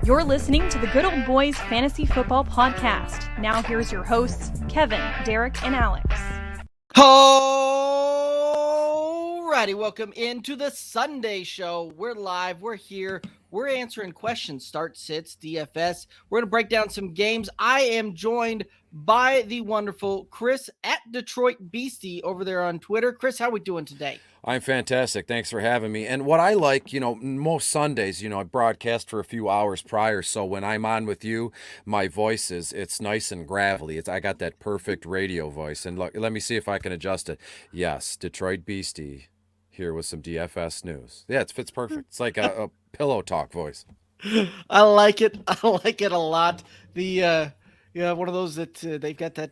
You're listening to the Good Old Boys Fantasy Football Podcast. Now here's your hosts, Kevin, Derek, and Alex. Alrighty, welcome into the Sunday show. We're live, we're here, we're answering questions, start, sits, DFS. We're going to break down some games. I am joined by the wonderful Chris at Detroit Beastie over there on Twitter. Chris, how are we doing today? I'm fantastic. Thanks for having me. And what I like, most Sundays, I broadcast for a few hours prior. So when I'm on with you, my voice it's nice and gravelly. I got that perfect radio voice. And look, let me see if I can adjust it. Yes, Detroit Beastie here with some DFS news. Yeah, it fits perfect. It's like a pillow talk voice. I like it. I like it a lot. The one of those that they've got that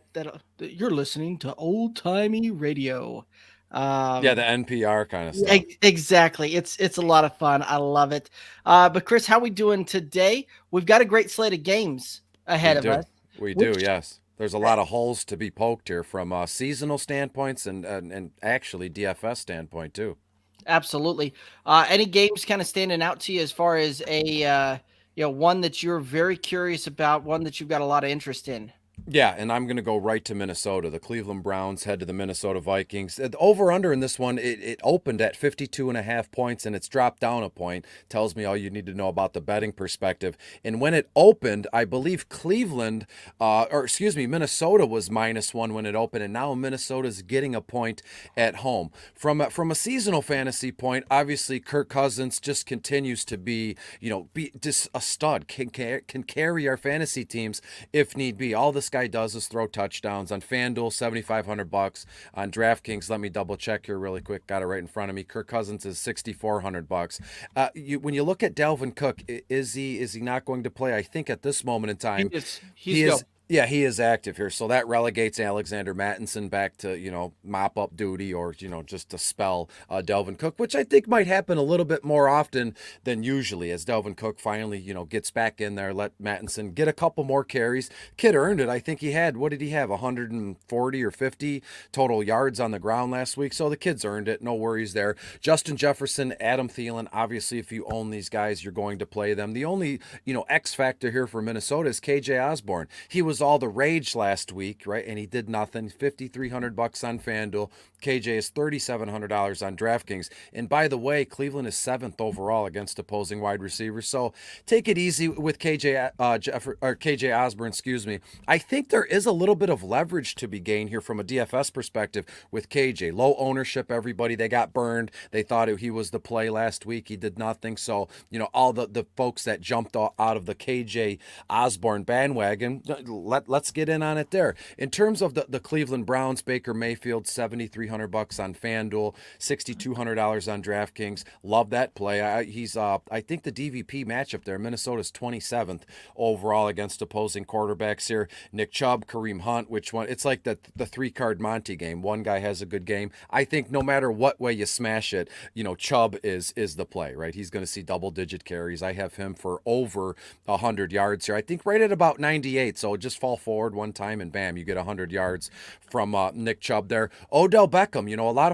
you're listening to old timey radio. The NPR kind of stuff. Exactly. It's a lot of fun. I love it. But Chris, how we doing today? We've got a great slate of games ahead of us. We do, yes. There's a lot of holes to be poked here from seasonal standpoints and actually DFS standpoint too. Absolutely. Any games kind of standing out to you as far as a one that you're very curious about, one that you've got a lot of interest in? Yeah, and I'm going to go right to Minnesota. The Cleveland Browns head to the Minnesota Vikings. The over-under in this one, it opened at 52.5 points, and it's dropped down a point. Tells me all you need to know about the betting perspective. And when it opened, I believe Minnesota was -1 when it opened, and now Minnesota's getting a point at home. From a seasonal fantasy point, obviously Kirk Cousins just continues to be just a stud. Can carry our fantasy teams if need be. All this guy does is throw touchdowns. On Fandom, $7,500. On DraftKings, let me double check here really quick. Got it right in front of me. Kirk Cousins is $6,400. When you look at Dalvin Cook, is he not going to play? I think at this moment in time, he is. Yeah, he is active here. So that relegates Alexander Mattinson back to, mop-up duty or, just to spell Dalvin Cook, which I think might happen a little bit more often than usually as Dalvin Cook finally, gets back in there, let Mattinson get a couple more carries. Kid earned it. I think he had, what did he have, 140 or 50 total yards on the ground last week. So the kid's earned it. No worries there. Justin Jefferson, Adam Thielen, obviously if you own these guys, you're going to play them. The only, X factor here for Minnesota is KJ Osborne. He was all the rage last week, right? And he did nothing. $5,300 on FanDuel. KJ is $3,700 on DraftKings. And by the way, Cleveland is 7th overall against opposing wide receivers. So take it easy with KJ Osborne, I think there is a little bit of leverage to be gained here from a DFS perspective with KJ. Low ownership, everybody. They got burned. They thought he was the play last week. He did nothing. So, all the folks that jumped out of the KJ Osborne bandwagon, let's get in on it there. In terms of the Cleveland Browns, Baker Mayfield, $7,300 on FanDuel, $6,200 on DraftKings. Love that play. I think the DVP matchup there, Minnesota's 27th overall against opposing quarterbacks here. Nick Chubb, Kareem Hunt, which one? It's like the 3-card Monty game. One guy has a good game. I think no matter what way you smash it, Chubb is the play, right? He's going to see double-digit carries. I have him for over 100 yards here. I think right at about 98, so just fall forward one time and bam, you get 100 yards from Nick Chubb there. Odell Beckham,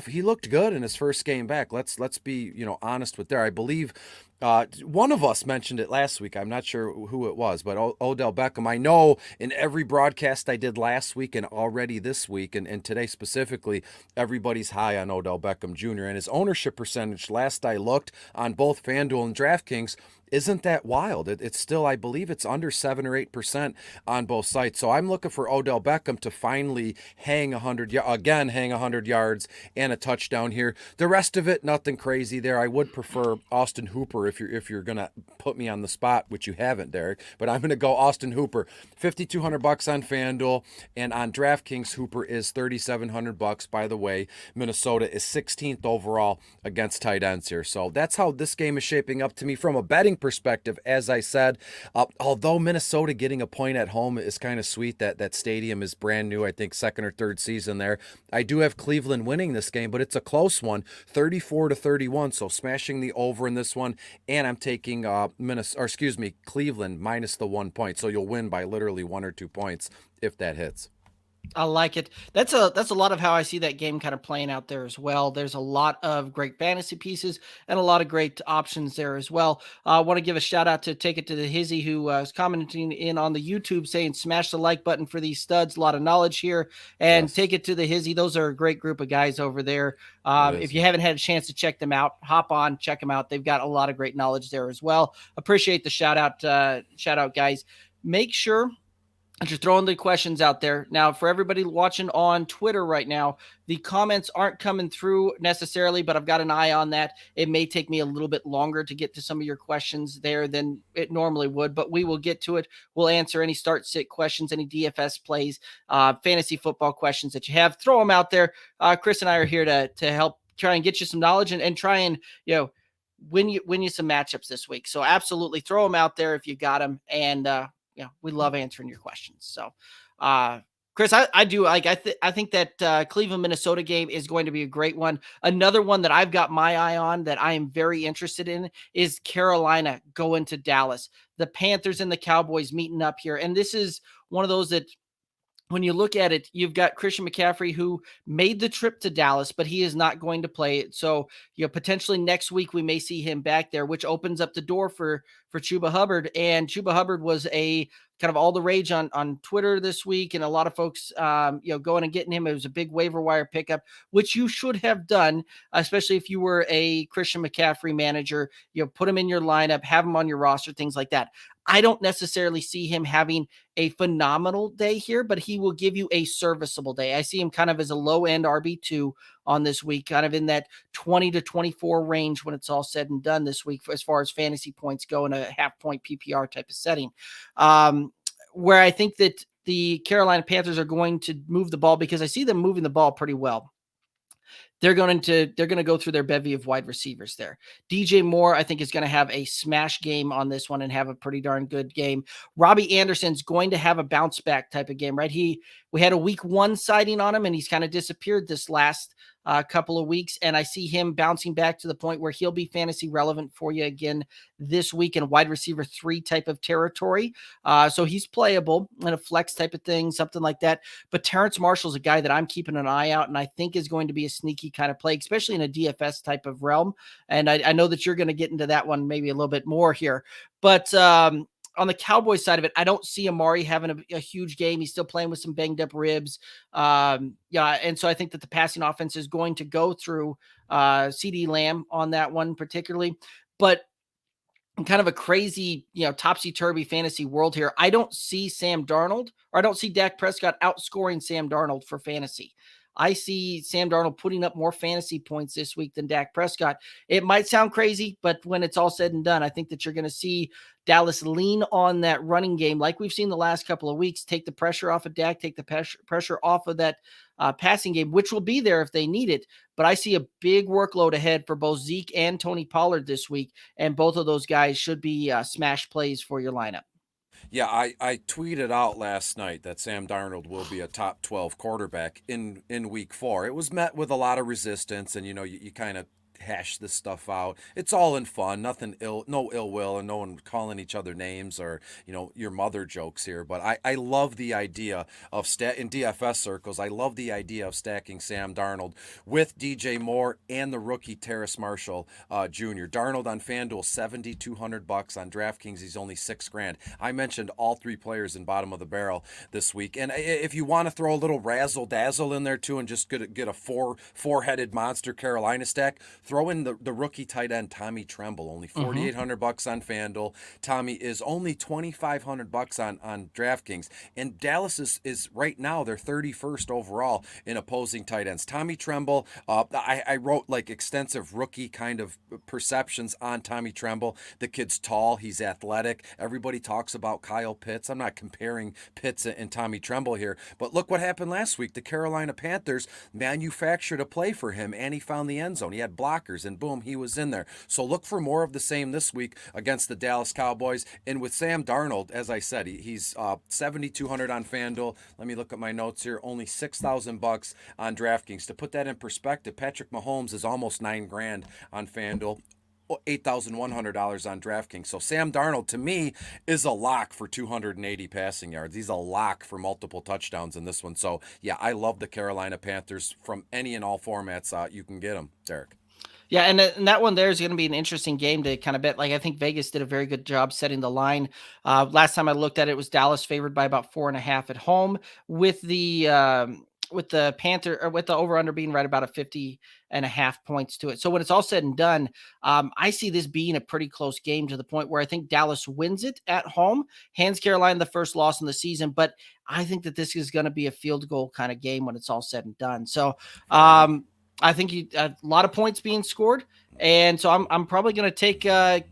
he looked good in his first game back. Let's be, honest with there. I believe one of us mentioned it last week. I'm not sure who it was, but Odell Beckham, I know in every broadcast I did last week and already this week and today specifically, everybody's high on Odell Beckham Jr. and his ownership percentage last I looked on both FanDuel and DraftKings isn't that wild. It's still, I believe it's under 7 or 8% on both sites. So I'm looking for Odell Beckham to finally hang 100 yards and a touchdown here. The rest of it, nothing crazy there. I would prefer Austin Hooper if you're going to put me on the spot, which you haven't, Derek, but I'm going to go Austin Hooper, $5,200 on FanDuel, and on DraftKings, Hooper is $3,700. By the way, Minnesota is 16th overall against tight ends here. So that's how this game is shaping up to me from a betting perspective. As I said, although Minnesota getting a point at home is kind of sweet, that stadium is brand new, I think second or third season there. I do have Cleveland winning this game, but it's a close one, 34-31. So smashing the over in this one, and I'm taking Cleveland minus the 1 point. So you'll win by literally 1 or 2 points if that hits. I like it. That's a lot of how I see that game kind of playing out there as well. There's a lot of great fantasy pieces and a lot of great options there as well. I want to give a shout out to Take It to the Hizzy, who is commenting in on the YouTube saying, smash the like button for these studs. A lot of knowledge here. And Yes, Take It to the Hizzy. Those are a great group of guys over there. it If is. you haven't had a chance to check them out, hop on, check them out. They've got a lot of great knowledge there as well. Appreciate the shout out, guys. Make sure just throwing the questions out there. Now, for everybody watching on Twitter right now, the comments aren't coming through necessarily, but I've got an eye on that. It may take me a little bit longer to get to some of your questions there than it normally would, but we will get to it. We'll answer any start sit questions, any DFS plays, fantasy football questions that you have. Throw them out there. Chris and I are here to help try and get you some knowledge and try and, win you some matchups this week. So absolutely throw them out there if you got them. And, we love answering your questions. So, Chris, I do like. I think that Cleveland Minnesota game is going to be a great one. Another one that I've got my eye on that I am very interested in is Carolina going to Dallas. The Panthers and the Cowboys meeting up here, and this is one of those that, when you look at it, you've got Christian McCaffrey, who made the trip to Dallas, but he is not going to play it. So, potentially next week we may see him back there, which opens up the door for Chuba Hubbard. And Chuba Hubbard was a kind of all the rage on Twitter this week, and a lot of folks, going and getting him. It was a big waiver wire pickup, which you should have done, especially if you were a Christian McCaffrey manager. Put him in your lineup, have him on your roster, things like that. I don't necessarily see him having a phenomenal day here, but he will give you a serviceable day. I see him kind of as a low-end RB2 on this week, kind of in that 20 to 24 range when it's all said and done this week, as far as fantasy points go in a half-point PPR type of setting. Where I think that the Carolina Panthers are going to move the ball, because I see them moving the ball pretty well. They're going to go through their bevy of wide receivers there. DJ Moore, I think, is going to have a smash game on this one and have a pretty darn good game. Robbie Anderson's going to have a bounce back type of game, right? We had a week 1 sighting on him, and he's kind of disappeared this last couple of weeks, and I see him bouncing back to the point where he'll be fantasy relevant for you again this week in wide receiver 3 type of territory. So he's playable in a flex type of thing, something like that. But Terrence Marshall's a guy that I'm keeping an eye out, and I think is going to be a sneaky kind of play, especially in a DFS type of realm. And I know that you're going to get into that one maybe a little bit more here. But on the Cowboys side of it, I don't see Amari having a huge game. He's still playing with some banged up ribs. And so I think that the passing offense is going to go through CD Lamb on that one particularly. But in kind of a crazy, topsy-turvy fantasy world here, I don't see Sam Darnold, or I don't see Dak Prescott outscoring Sam Darnold for fantasy. I see Sam Darnold putting up more fantasy points this week than Dak Prescott. It might sound crazy, but when it's all said and done, I think that you're going to see Dallas lean on that running game like we've seen the last couple of weeks, take the pressure off of Dak, take the pressure off of that passing game, which will be there if they need it. But I see a big workload ahead for both Zeke and Tony Pollard this week, and both of those guys should be smash plays for your lineup. Yeah, I tweeted out last night that Sam Darnold will be a top 12 quarterback in week 4. It was met with a lot of resistance, and you kind of hash this stuff out. It's all in fun, no ill will, and no one calling each other names or your mother jokes here. But I love the idea of in DFS circles. I love the idea of stacking Sam Darnold with DJ Moore and the rookie Terrace Marshall Jr. Darnold on FanDuel $7,200 on DraftKings. He's only $6,000. I mentioned all 3 players in bottom of the barrel this week, and if you want to throw a little razzle dazzle in there too, and just get a four-headed monster Carolina stack. Throw in the rookie tight end Tommy Tremble, only $4,800 on FanDuel. Tommy is only $2,500 on DraftKings, and Dallas is right now they're 31st overall in opposing tight ends. Tommy Tremble, I wrote like extensive rookie kind of perceptions on Tommy Tremble. The kid's tall, he's athletic. Everybody talks about Kyle Pitts. I'm not comparing Pitts and Tommy Tremble here, but look what happened last week. The Carolina Panthers manufactured a play for him, and he found the end zone. He had blockers, and boom, he was in there. So look for more of the same this week against the Dallas Cowboys. And with Sam Darnold, as I said, he's $7,200 on FanDuel. Let me look at my notes here. Only $6,000 on DraftKings. To put that in perspective, Patrick Mahomes is almost $9,000 on FanDuel. $8,100 on DraftKings. So Sam Darnold, to me, is a lock for 280 passing yards. He's a lock for multiple touchdowns in this one. So, yeah, I love the Carolina Panthers from any and all formats you can get them, Derek. Yeah, and that one there is going to be an interesting game to kind of bet. Like, I think Vegas did a very good job setting the line. Last time I looked at it, was Dallas favored by about 4.5 at home, with the Panther, or with the over under being right about a 50.5 points to it. So when it's all said and done, I see this being a pretty close game, to the point where I think Dallas wins it at home, hands Carolina the first loss in the season. But I think that this is going to be a field goal kind of game when it's all said and done. So, I think a lot of points being scored, and so I'm probably going to take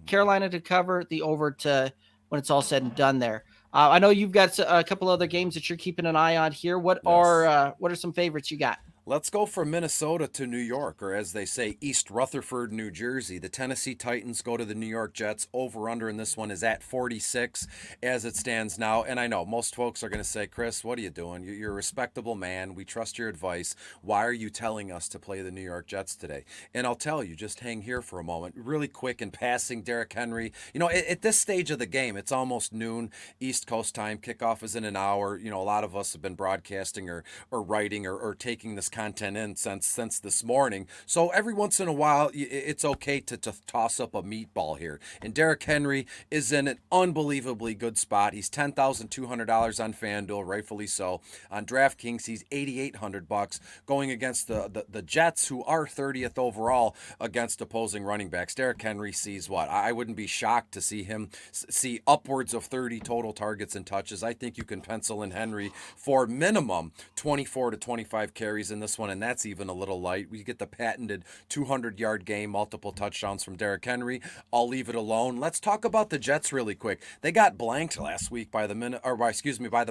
Carolina to cover the over to when it's all said and done there. I know you've got a couple other games that you're keeping an eye on here. What are some favorites you got? Let's go from Minnesota to New York, or as they say, East Rutherford, New Jersey. The Tennessee Titans go to the New York Jets. Over-under in this one is at 46 as it stands now. And I know most folks are going to say, Chris, what are you doing? You're a respectable man. We trust your advice. Why are you telling us to play the New York Jets today? And I'll tell you, just hang here for a moment. Really quick in passing, Derrick Henry. At this stage of the game, it's almost noon East Coast time. Kickoff is in an hour. A lot of us have been broadcasting or writing or taking this content in since this morning. So every once in a while, it's okay to toss up a meatball here. And Derrick Henry is in an unbelievably good spot. He's $10,200 on FanDuel, rightfully so. On DraftKings, he's $8,800 going against the Jets, who are 30th overall against opposing running backs. Derrick Henry sees what? I wouldn't be shocked to see him see upwards of 30 total targets and touches. I think you can pencil in Henry for minimum 24 to 25 carries in this one, and that's even a little light. We get the patented 200-yard game, multiple touchdowns from Derrick Henry. I'll leave it alone. Let's talk about the Jets really quick. They got blanked last week by the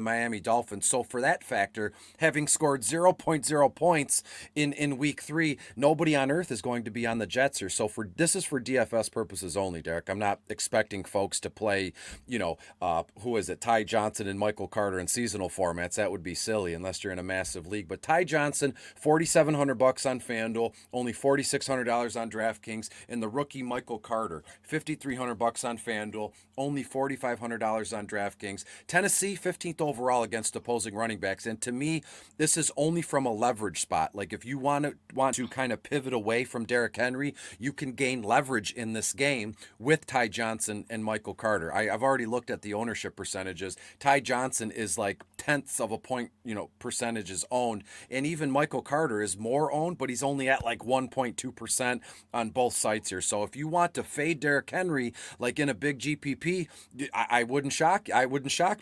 Miami Dolphins. So for that factor, having scored 0.0 points in week 3, nobody on earth is going to be on the Jets here. So this is for DFS purposes only, Derek. I'm not expecting folks to play, who is it? Ty Johnson and Michael Carter in seasonal formats. That would be silly unless you're in a massive league. But Ty Johnson, $4,700 on FanDuel, only $4,600 on DraftKings, and the rookie Michael Carter, $5,300 on FanDuel, only $4,500 on DraftKings. Tennessee, 15th overall against opposing running backs, and to me, this is only from a leverage spot. Like if you want to kind of pivot away from Derrick Henry, you can gain leverage in this game with Ty Johnson and Michael Carter. I've already looked at the ownership percentages. Ty Johnson is like tenths of a point, percentage is owned, and even Michael Carter is more owned, but he's only at like 1.2% on both sites here. So if you want to fade Derrick Henry like in a big GPP, I wouldn't shock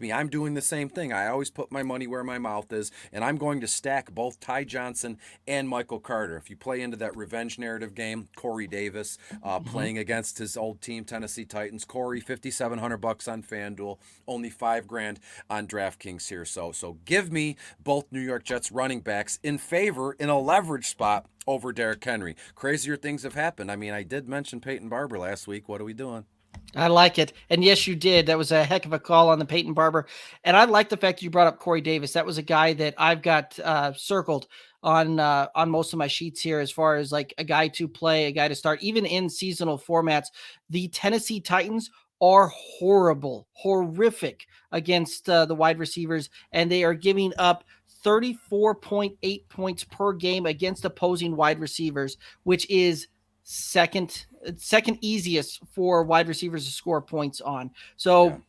me. I'm doing the same thing. I always put my money where my mouth is, and I'm going to stack both Ty Johnson and Michael Carter. If you play into that revenge narrative game, Corey Davis playing against his old team, Tennessee Titans. Corey, $5,700 on FanDuel, only $5,000 on DraftKings here. So give me both New York Jets running backs in favor in a leverage spot over Derrick Henry. Crazier things have happened. I mean, I did mention Peyton Barber last week. What are we doing? I like it. And yes, you did. That was a heck of a call on the Peyton Barber. And I like the fact you brought up Corey Davis. That was a guy that I've got circled on most of my sheets here, as far as like a guy to play, a guy to start, even in seasonal formats. The Tennessee Titans are horrific against the wide receivers, and they are giving up 34.8 points per game against opposing wide receivers, which is second easiest for wide receivers to score points on. So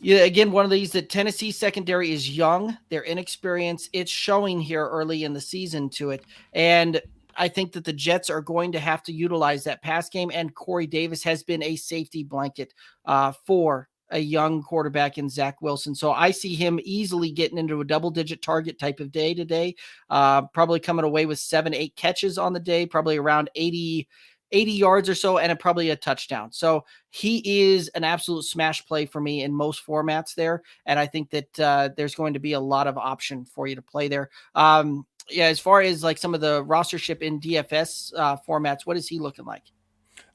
yeah, again, one of these, that Tennessee secondary is young, they're inexperienced. It's showing here early in the season to it. And I think that the Jets are going to have to utilize that pass game, and Corey Davis has been a safety blanket for a young quarterback in Zach Wilson. So I see him easily getting into a double-digit target type of day today, probably coming away with 7-8 catches on the day, probably around 80 yards or so, and probably a touchdown. So he is an absolute smash play for me in most formats there, and I think that there's going to be a lot of option for you to play there. As far as like some of the rostership in DFS formats, what is he looking like?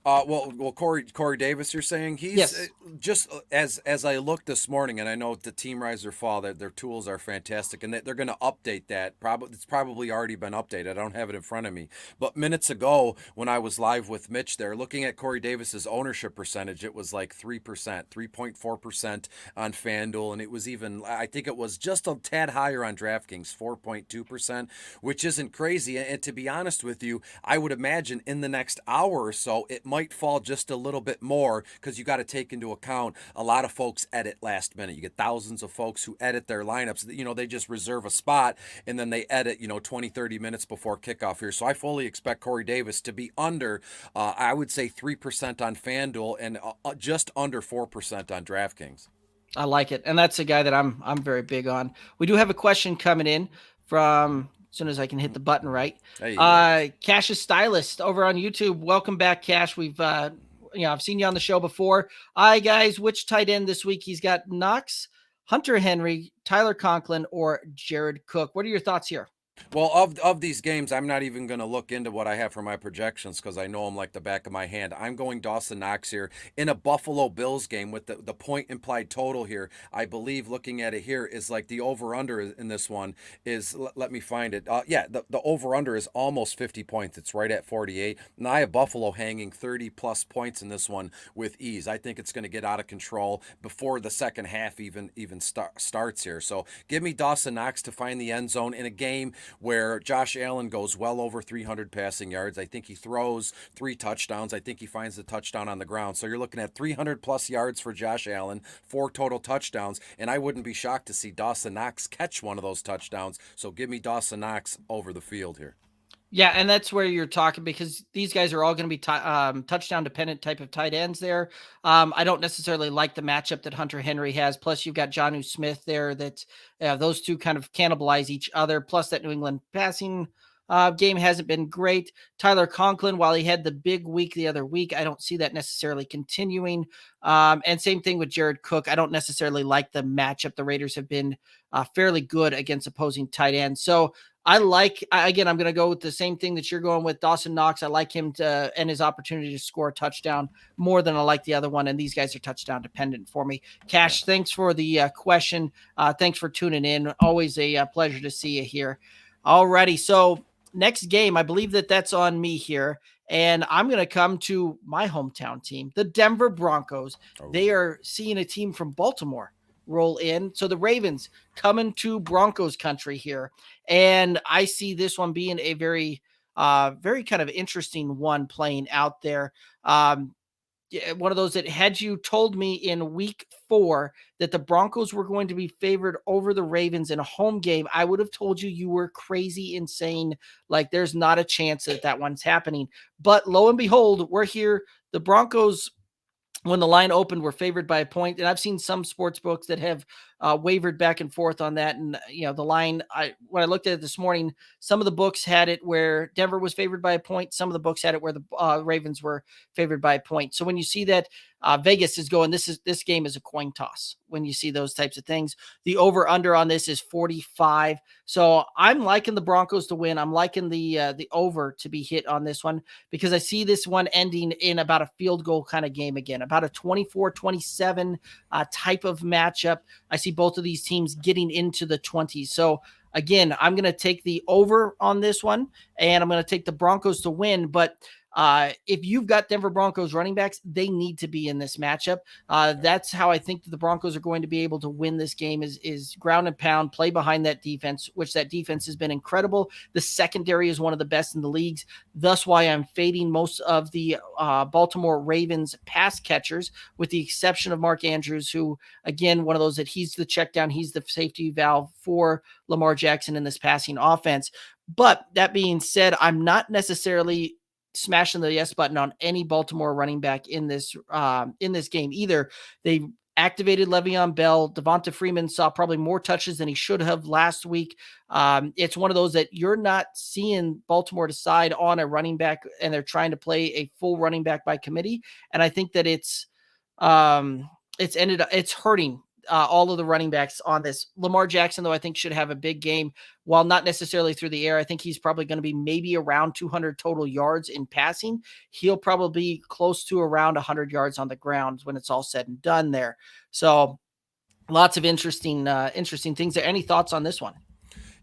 Well, Corey Davis, you're saying he's yes. just as I looked this morning, and I know the Team Rise or Fall, that their tools are fantastic, and they're going to update that. Probably it's probably already been updated. I don't have it in front of me, but minutes ago when I was live with Mitch, there looking at Corey Davis's ownership percentage, it was like 3%, 3.4% on FanDuel, and it was even, I think it was just a tad higher on DraftKings, 4.2%, which isn't crazy. And to be honest with you, I would imagine in the next hour or so it might fall just a little bit more, because you got to take into account a lot of folks edit last minute. You get thousands of folks who edit their lineups. They just reserve a spot and then they edit 20, 30 minutes before kickoff here. So I fully expect Corey Davis to be under, I would say 3% on FanDuel and just under 4% on DraftKings. I like it. And that's a guy that I'm very big on. We do have a question coming in from, as soon as I can hit the button right. Cash's Stylist over on YouTube. Welcome back, Cash. We've I've seen you on the show before. Hi, guys. Which tight end this week? He's got Knox, Hunter Henry, Tyler Conklin, or Jared Cook. What are your thoughts here? Well, of these games, I'm not even going to look into what I have for my projections because I know them like the back of my hand. I'm going Dawson Knox here in a Buffalo Bills game with the point implied total here. I believe looking at it here is like the over-under in this one is, let me find it. The over-under is almost 50 points. It's right at 48. And I have Buffalo hanging 30-plus points in this one with ease. I think it's going to get out of control before the second half even starts here. So give me Dawson Knox to find the end zone in a game where Josh Allen goes well over 300 passing yards. I think he throws 3 touchdowns. I think he finds the touchdown on the ground. So you're looking at 300 plus yards for Josh Allen, 4 total touchdowns, and I wouldn't be shocked to see Dawson Knox catch one of those touchdowns. So give me Dawson Knox over the field here. Yeah, and that's where you're talking, because these guys are all going to be touchdown dependent type of tight ends there. I don't necessarily like the matchup that Hunter Henry has. Plus, you've got Jonnu Smith there. That those two kind of cannibalize each other. Plus, that New England passing game hasn't been great. Tyler Conklin, while he had the big week the other week, I don't see that necessarily continuing. And same thing with Jared Cook. I don't necessarily like the matchup. The Raiders have been fairly good against opposing tight ends. So I'm going to go with the same thing that you're going with, Dawson Knox. I like him and his opportunity to score a touchdown more than I like the other one. And these guys are touchdown dependent for me. Cash, thanks for the question. Thanks for tuning in. Always a pleasure to see you here. Alrighty. So next game, I believe that's on me here. And I'm going to come to my hometown team, the Denver Broncos. Oh. They are seeing a team from Baltimore roll in. So the Ravens coming to Broncos country here. And I see this one being a very kind of interesting one playing out there. One of those that, had you told me in week 4 that the Broncos were going to be favored over the Ravens in a home game, I would have told you were crazy, insane. Like, there's not a chance that one's happening. But lo and behold, we're here. The Broncos, when the line opened, were favored by a point. And I've seen some sports books that have wavered back and forth on that. And, the line, when I looked at it this morning, some of the books had it where Denver was favored by a point. Some of the books had it where the Ravens were favored by a point. So when you see that, Vegas is going, this game is a coin toss. When you see those types of things, the over under on this is 45. So I'm liking the Broncos to win. I'm liking the over to be hit on this one, because I see this one ending in about a field goal kind of game again, about a 24-27 type of matchup. I see both of these teams getting into the 20s. So again, I'm going to take the over on this one, and I'm going to take the Broncos to win. But if you've got Denver Broncos running backs, they need to be in this matchup. That's how I think that the Broncos are going to be able to win this game is ground and pound, play behind that defense, which that defense has been incredible. The secondary is one of the best in the leagues. Thus why I'm fading most of the Baltimore Ravens pass catchers, with the exception of Mark Andrews, who, again, one of those that he's the check down, he's the safety valve for Lamar Jackson in this passing offense. But that being said, I'm not necessarily smashing the yes button on any Baltimore running back in this game either. They activated Le'Veon Bell. Devonta Freeman saw probably more touches than he should have last week. It's one of those that you're not seeing Baltimore decide on a running back, and they're trying to play a full running back by committee. And I think that it's hurting all of the running backs on this. Lamar Jackson, though, I think should have a big game. While not necessarily through the air, I think he's probably going to be maybe around 200 total yards in passing. He'll probably be close to around 100 yards on the ground when it's all said and done there. So lots of interesting things there. Any thoughts on this one?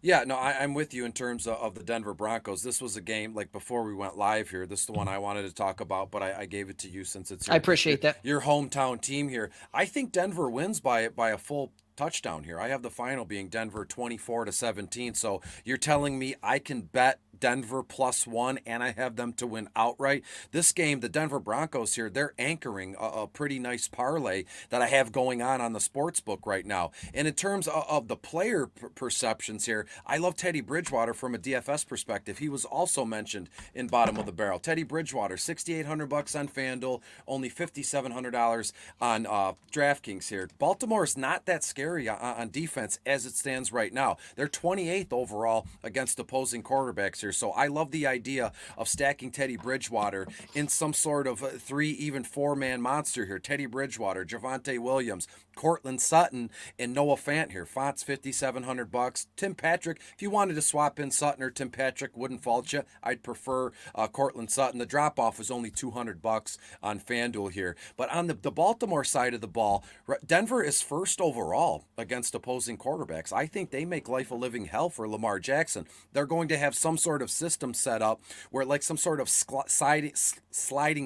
Yeah, no, I'm with you in terms of the Denver Broncos. This was a game, like before we went live here, this is the one I wanted to talk about, but I gave it to you since it's I appreciate that. Your hometown team here. I think Denver wins by a full touchdown here. I have the final being Denver 24-17. So you're telling me I can bet Denver +1 and I have them to win outright. This game, the Denver Broncos here, they're anchoring a pretty nice parlay that I have going on the sports book right now. And in terms of the player perceptions here, I love Teddy Bridgewater from a DFS perspective. He was also mentioned in bottom of the barrel. Teddy Bridgewater, $6,800 on FanDuel, only $5,700 on DraftKings here. Baltimore's not that scary on defense as it stands right now. They're 28th overall against opposing quarterbacks here. So I love the idea of stacking Teddy Bridgewater in some sort of 3, even 4-man monster here. Teddy Bridgewater, Javonte Williams, Cortland Sutton, and Noah Fant here. Fant's $5,700. Tim Patrick, if you wanted to swap in Sutton or Tim Patrick, wouldn't fault you. I'd prefer Cortland Sutton. The drop-off was only $200 on FanDuel here. But on the Baltimore side of the ball, Denver is first overall against opposing quarterbacks. I think they make life a living hell for Lamar Jackson. They're going to have some sort of system set up where, like, some sort of sliding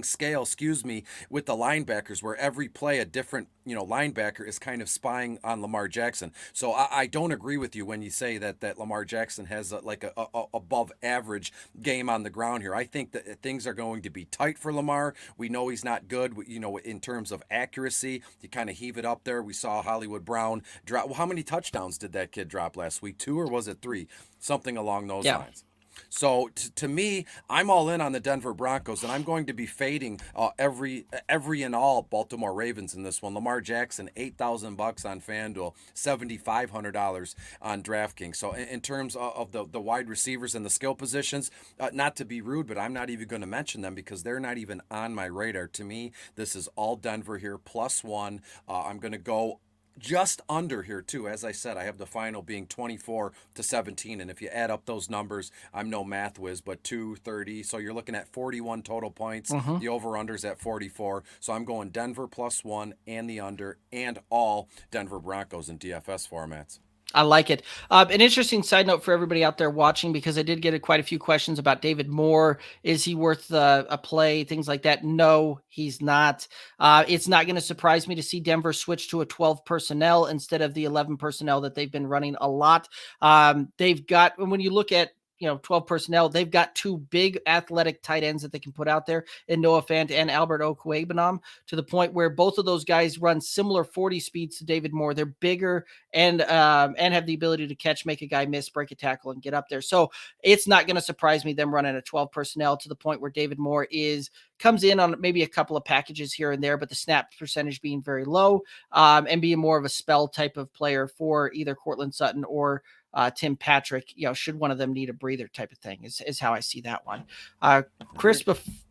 scale, with the linebackers, where every play a different linebacker is kind of spying on Lamar Jackson. So I don't agree with you when you say that Lamar Jackson has a above average game on the ground here. I think that things are going to be tight for Lamar. We know he's not good, in terms of accuracy. You kind of heave it up there. We saw Hollywood Brown drop. Well, how many touchdowns did that kid drop last week? 2 or was it 3? Something along those lines. So to me, I'm all in on the Denver Broncos, and I'm going to be fading every and all Baltimore Ravens in this one. Lamar Jackson, $8,000 on FanDuel, $7,500 on DraftKings. So in terms of the wide receivers and the skill positions, not to be rude, but I'm not even going to mention them because they're not even on my radar. To me, this is all Denver here, +1. I'm going to go just under here too. As I said, I have the final being 24-17, and if you add up those numbers, I'm no math whiz, but 230, so you're looking at 41 total points. The over-under's at 44, so I'm going Denver +1 and the under, and all Denver Broncos in DFS formats. I like it. An interesting side note for everybody out there watching, because I did get quite a few questions about David Moore. Is he worth a play? Things like that. No, he's not. It's not going to surprise me to see Denver switch to a 12 personnel instead of the 11 personnel that they've been running a lot. They've got, when you look at 12 personnel, they've got 2 big athletic tight ends that they can put out there in Noah Fant and Albert Okwuegbunam, to the point where both of those guys run similar 40 speeds to David Moore. They're bigger and have the ability to catch, make a guy miss, break a tackle, and get up there. So it's not going to surprise me them running a 12 personnel, to the point where David Moore comes in on maybe a couple of packages here and there, but the snap percentage being very low, and being more of a spell type of player for either Cortland Sutton or Tim Patrick, should one of them need a breather type of thing is how I see that one. Chris,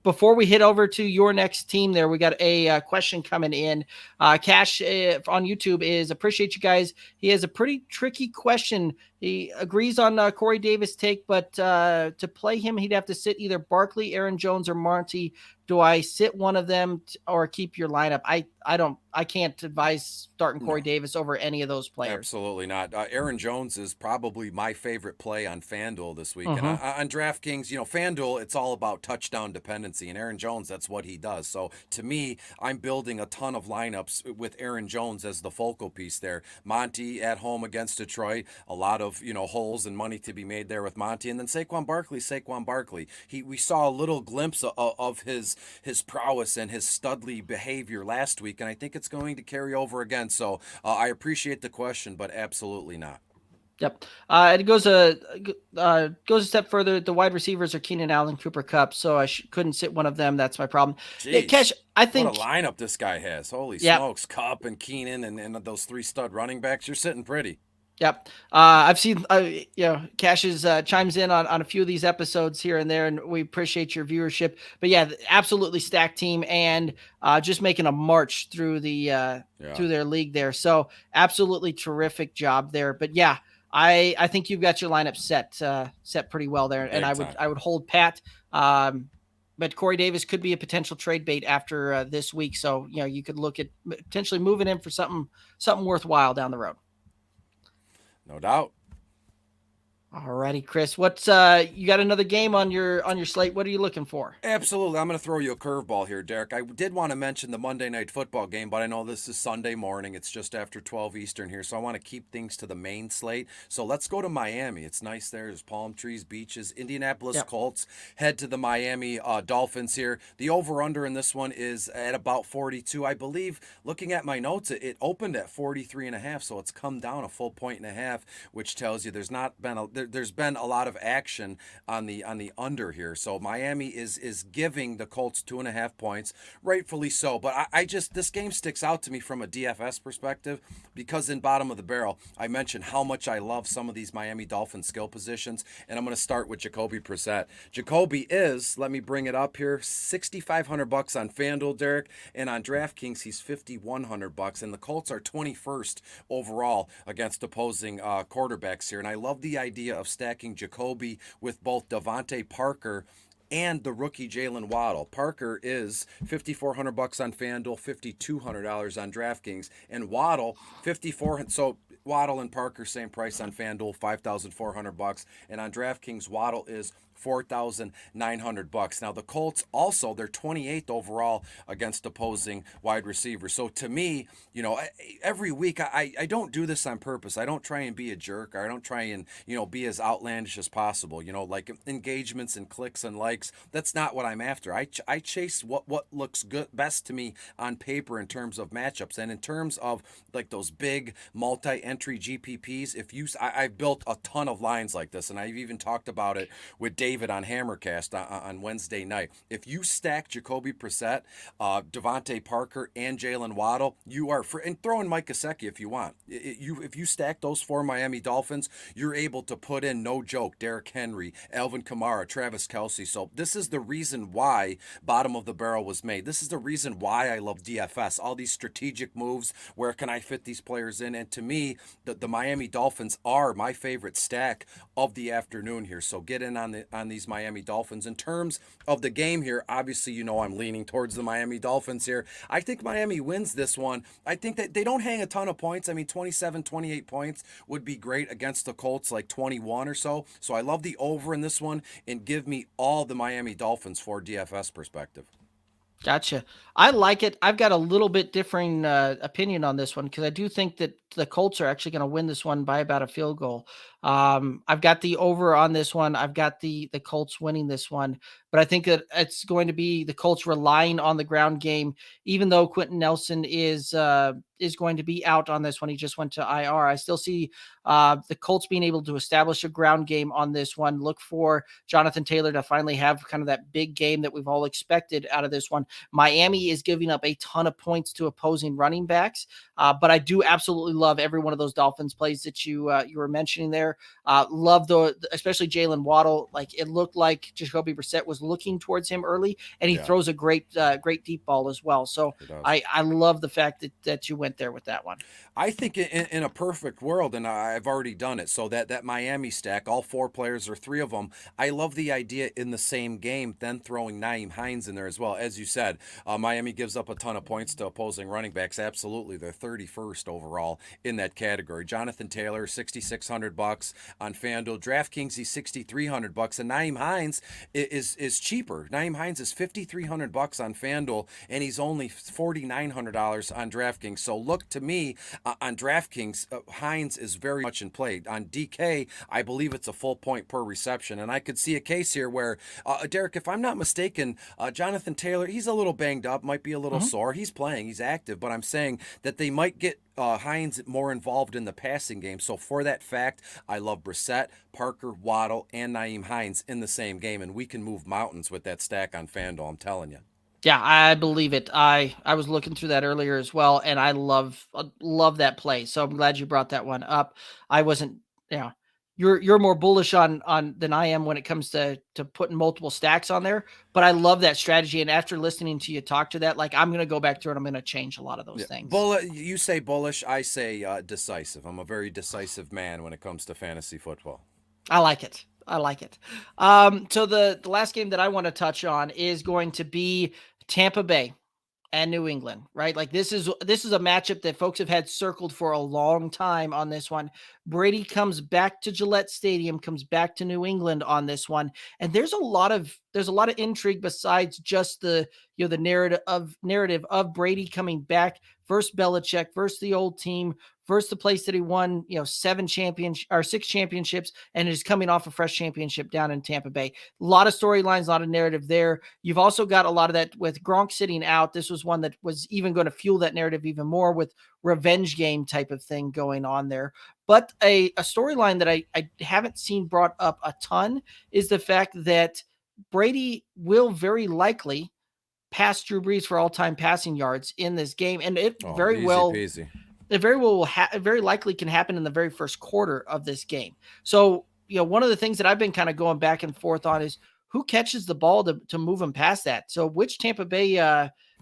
before we hit over to your next team there, we got a question coming in. Cash on YouTube is, appreciate you guys. He has a pretty tricky question. He agrees on Corey Davis' take, but to play him, he'd have to sit either Barkley, Aaron Jones, or Monty. Do I sit one of them or keep your lineup? I can't advise starting Corey Davis over any of those players. Absolutely not. Aaron Jones is probably my favorite play on FanDuel this week. And on DraftKings, FanDuel, it's all about touchdown dependency, and Aaron Jones, that's what he does. So to me, I'm building a ton of lineups with Aaron Jones as the focal piece there. Monty at home against Detroit, a lot of holes and money to be made there with Monty, and then Saquon Barkley. We saw a little glimpse of his prowess and his studly behavior last week, and I think it's going to carry over again. So I appreciate the question, but absolutely not. Yep. It goes a step further. The wide receivers are Keenan Allen, Cooper Kupp, so I couldn't sit one of them. That's my problem. Yeah, Cash, I think what a lineup this guy has. Holy smokes, Kupp and Keenan and those 3 stud running backs. You're sitting pretty. Yep. I've seen, Cash is chimes in on a few of these episodes here and there, and we appreciate your viewership. But yeah, absolutely stacked team, and just making a march through through their league there. So absolutely terrific job there. But yeah, I think you've got your lineup set pretty well there, and Big time. I would hold pat. But Corey Davis could be a potential trade bait after this week, so you could look at potentially moving him for something worthwhile down the road. No doubt. Alrighty, Chris. What's you got another game on your slate? What are you looking for? Absolutely. I'm going to throw you a curveball here, Derek. I did want to mention the Monday Night Football game, but I know this is Sunday morning. It's just after 12 Eastern here, so I want to keep things to the main slate. So let's go to Miami. It's nice there. There's palm trees, beaches. Indianapolis Colts head to the Miami Dolphins here. The over-under in this one is at about 42. I believe, looking at my notes, it opened at 43.5, so it's come down a full 1.5, which tells you there's been a lot of action on the under here. So Miami is giving the Colts 2.5 points, rightfully so. But I just, this game sticks out to me from a DFS perspective because in bottom of the barrel, I mentioned how much I love some of these Miami Dolphins skill positions, and I'm going to start with Jacoby Brissett. Jacoby is, let me bring it up here, $6,500 on FanDuel, Derek, and on DraftKings he's $5,100, and the Colts are 21st overall against opposing quarterbacks here. And I love the idea of stacking Jacoby with both Devontae Parker and the rookie Jalen Waddle. Parker is $5,400 on FanDuel, $5,200 on DraftKings, and Waddle $5,400. So Waddle and Parker same price on FanDuel, $5,400, and on DraftKings Waddle is $4,900. Now the Colts also, they're 28th overall against opposing wide receivers. So to me, every week I don't do this on purpose. I don't try and be a jerk, or I don't try and be as outlandish as possible. Like engagements and clicks and likes. That's not what I'm after. I chase what looks good best to me on paper in terms of matchups, and in terms of like those big multi-entry GPPs. I've built a ton of lines like this, and I've even talked about it with David on Hammercast on Wednesday night. If you stack Jacoby Brissett, Devontae Parker, and Jalen Waddle, you are and throw in Mike Gesicki if you want. If you stack those four Miami Dolphins, you're able to put in, no joke, Derrick Henry, Alvin Kamara, Travis Kelce. So this is the reason why bottom of the barrel was made. This is the reason why I love DFS. All these strategic moves. Where can I fit these players in? And to me, the Miami Dolphins are my favorite stack of the afternoon here. So get in on these Miami Dolphins. In terms of the game here, obviously, I'm leaning towards the Miami Dolphins here. I think Miami wins this one. I think that they don't hang a ton of points. I mean, 27, 28 points would be great against the Colts, like 21 or so. So I love the over in this one, and give me all the Miami Dolphins for DFS perspective. Gotcha. I like it. I've got a little bit differing opinion on this one because I do think that the Colts are actually going to win this one by about a field goal. I've got the over on this one. I've got the Colts winning this one, but I think that it's going to be the Colts relying on the ground game, even though Quentin Nelson is going to be out on this one. He just went to IR. I still see the Colts being able to establish a ground game on this one. Look for Jonathan Taylor to finally have kind of that big game that we've all expected out of this one. Miami is giving up a ton of points to opposing running backs, but I do absolutely love every one of those Dolphins plays that you were mentioning there. Love especially Jalen Waddle. Like it looked like Jacoby Brissett was looking towards him early, and he throws a great deep ball as well. So I love the fact that you went there with that one. I think in a perfect world, and I've already done it, so that Miami stack, all four players or three of them, I love the idea in the same game, then throwing Nyheim Hines in there as well. As you said, Miami gives up a ton of points to opposing running backs. Absolutely, they're 31st overall in that category. Jonathan Taylor, $6,600 on FanDuel. DraftKings, he's $6,300, and Nyheim Hines is cheaper. Nyheim Hines is $5,300 on FanDuel, and he's only $4,900 on DraftKings. So look to me on DraftKings, Hines is very much in play. On DK, I believe it's a full point per reception, and I could see a case here where, Derek, if I'm not mistaken, Jonathan Taylor, he's a little banged up, might be a little sore. He's playing, he's active, but I'm saying that they might get Hines more involved in the passing game. So for that fact, I love Brissett, Parker, Waddle, and Nyheim Hines in the same game, and we can move mountains with that stack on FanDuel, I'm telling you. Yeah, I believe it. I was looking through that earlier as well, and I love that play. So I'm glad you brought that one up. I wasn't, you know, you're more bullish on than I am when it comes to putting multiple stacks on there. But I love that strategy, and after listening to you talk to that, like I'm gonna go back through and I'm gonna change a lot of those Yeah. things. You say bullish, I say decisive. I'm a very decisive man when it comes to fantasy football. I like it. I like it. So the last game that I want to touch on is going to be Tampa Bay and New England, right? Like this is a matchup that folks have had circled for a long time on this one. Brady comes back to Gillette Stadium, comes back to New England on this one, and there's a lot of intrigue besides just the narrative of Brady coming back versus Belichick versus the old team versus the place that he won 6 championships and is coming off a fresh championship down in Tampa Bay. A lot of storylines, a lot of narrative there. You've also got a lot of that with Gronk sitting out. This was one that was even going to fuel that narrative even more with revenge game type of thing going on there. But a storyline that I haven't seen brought up a ton is the fact that Brady will very likely pass Drew Brees for all-time passing yards in this game, and it Oh, very easy well peasy. very likely can happen in the very first quarter of this game. So, one of the things that I've been kind of going back and forth on is who catches the ball to move him past that. So, which Tampa Bay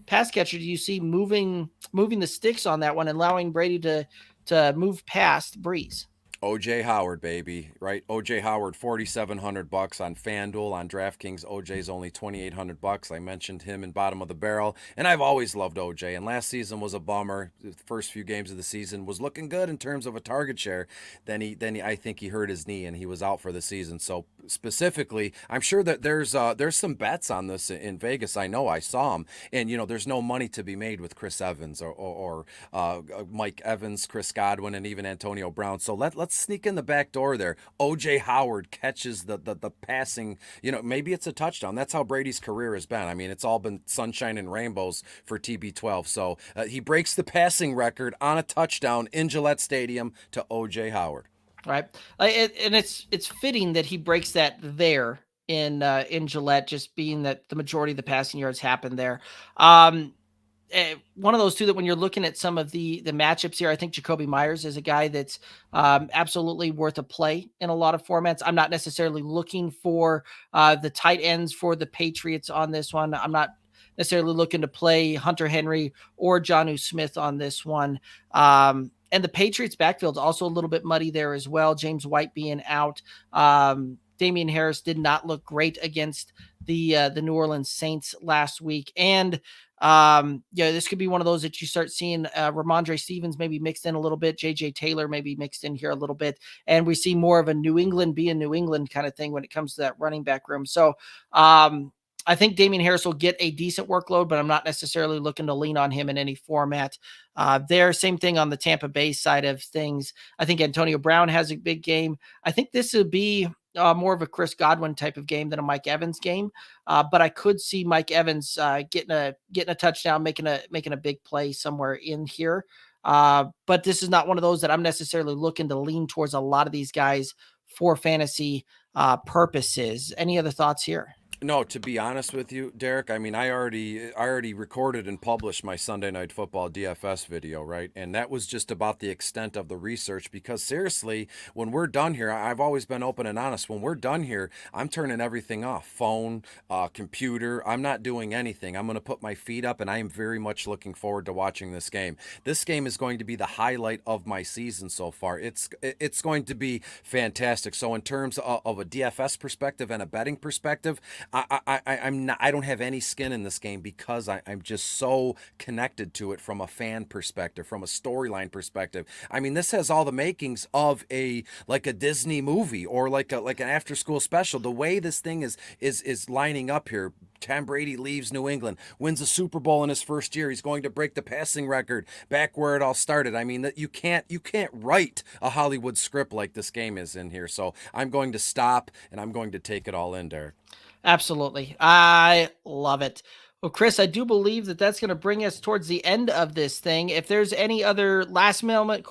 pass catcher do you see moving the sticks on that one, allowing Brady to move past Brees? OJ Howard, baby, right? OJ Howard, $4,700 on FanDuel. On DraftKings, OJ's only $2,800. I mentioned him in bottom of the barrel, and I've always loved OJ. And last season was a bummer. The first few games of the season was looking good in terms of a target share. Then I think he hurt his knee and he was out for the season. So specifically, I'm sure that there's some bets on this in Vegas. I know I saw them, and there's no money to be made with Chris Evans or Mike Evans, Chris Godwin, and even Antonio Brown. So let's sneak in the back door there. OJ Howard catches the passing. Maybe it's a touchdown. That's how Brady's career has been. I mean, it's all been sunshine and rainbows for TB12. So he breaks the passing record on a touchdown in Gillette Stadium to OJ Howard. Right, and it's fitting that he breaks that there in Gillette, just being that the majority of the passing yards happen there. One of those two that when you're looking at some of the matchups here, I think Jacoby Myers is a guy that's absolutely worth a play in a lot of formats. I'm not necessarily looking for the tight ends for the Patriots on this one. I'm not necessarily looking to play Hunter Henry or Jonnu Smith on this one. And the Patriots backfield is also a little bit muddy there as well. James White being out. Damian Harris did not look great against the New Orleans Saints last week. And this could be one of those that you start seeing Ramondre Stevens maybe mixed in a little bit, JJ Taylor maybe mixed in here a little bit, and we see more of a New England kind of thing when it comes to that running back room. So I think Damian Harris will get a decent workload, but I'm not necessarily looking to lean on him in any format. Same thing on the Tampa Bay side of things. I think Antonio Brown has a big game. I think this would be more of a Chris Godwin type of game than a Mike Evans game. But I could see Mike Evans getting a touchdown, making a big play somewhere in here. But this is not one of those that I'm necessarily looking to lean towards a lot of these guys for fantasy purposes. Any other thoughts here? No, to be honest with you, Derek, I mean, I already recorded and published my Sunday Night Football DFS video, right? And that was just about the extent of the research because seriously, when we're done here, I've always been open and honest. When we're done here, I'm turning everything off. Phone, computer, I'm not doing anything. I'm going to put my feet up and I am very much looking forward to watching this game. This game is going to be the highlight of my season so far. It's going to be fantastic. So in terms of a DFS perspective and a betting perspective, I don't have any skin in this game because I'm just so connected to it from a fan perspective, from a storyline perspective. I mean, this has all the makings of a Disney movie or like an after school special. The way this thing is lining up here. Tom Brady leaves New England, wins a Super Bowl in his first year. He's going to break the passing record back where it all started. I mean, that you can't write a Hollywood script like this game is in here. So I'm going to stop and I'm going to take it all in, Derek. Absolutely. I love it. Well, Chris, I do believe that that's going to bring us towards the end of this thing. If there's any other last second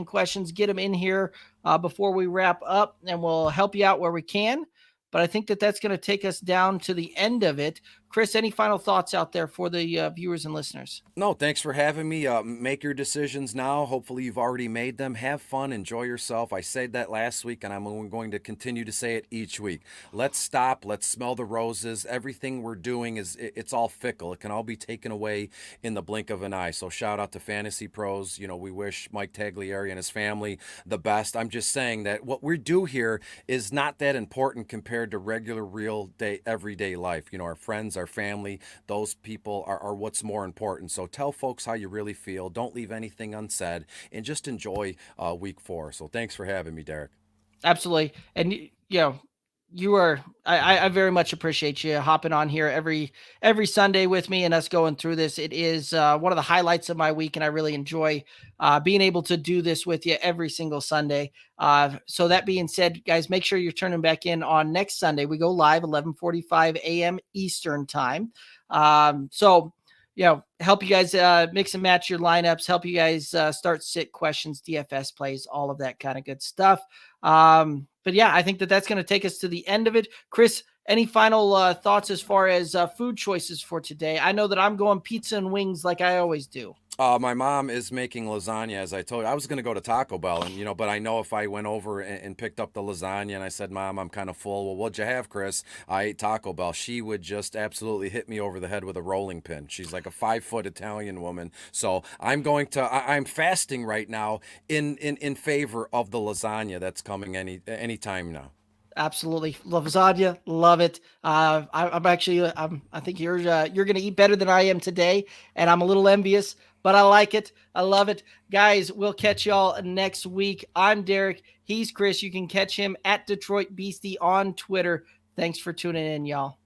questions, get them in here before we wrap up and we'll help you out where we can. But I think that that's going to take us down to the end of it. Chris, any final thoughts out there for the viewers and listeners? No, thanks for having me. Make your decisions now. Hopefully, you've already made them. Have fun, enjoy yourself. I said that last week, and I'm going to continue to say it each week. Let's stop. Let's smell the roses. Everything we're doing it's all fickle. It can all be taken away in the blink of an eye. So, shout out to Fantasy Pros. We wish Mike Tagliari and his family the best. I'm just saying that what we do here is not that important compared to regular, real day, everyday life. Our friends, our family, those people are what's more important. So tell folks how you really feel. Don't leave anything unsaid, and just enjoy week 4. So thanks for having me, Derek. Absolutely. And I very much appreciate you hopping on here every Sunday with me and us going through this. It is one of the highlights of my week, and I really enjoy being able to do this with you every single Sunday. So that being said, guys, make sure you're turning back in on next Sunday. We go live 11:45 a.m. Eastern time. Help you guys mix and match your lineups, help you guys start sit questions, DFS plays, all of that kind of good stuff. But yeah, I think that's going to take us to the end of it. Chris, any final thoughts as far as food choices for today? I know that I'm going pizza and wings like I always do. My mom is making lasagna, as I told you. I was going to go to Taco Bell, but I know if I went over and picked up the lasagna and I said, Mom, I'm kind of full. Well, what'd you have, Chris? I ate Taco Bell. She would just absolutely hit me over the head with a rolling pin. She's like a 5-foot Italian woman. So I'm fasting right now in favor of the lasagna that's coming any time now. Absolutely. Love lasagna. Love it. I think you're going to eat better than I am today, and I'm a little envious, but I like it. I love it. Guys, we'll catch y'all next week. I'm Derek. He's Chris. You can catch him at Detroit Beastie on Twitter. Thanks for tuning in, y'all.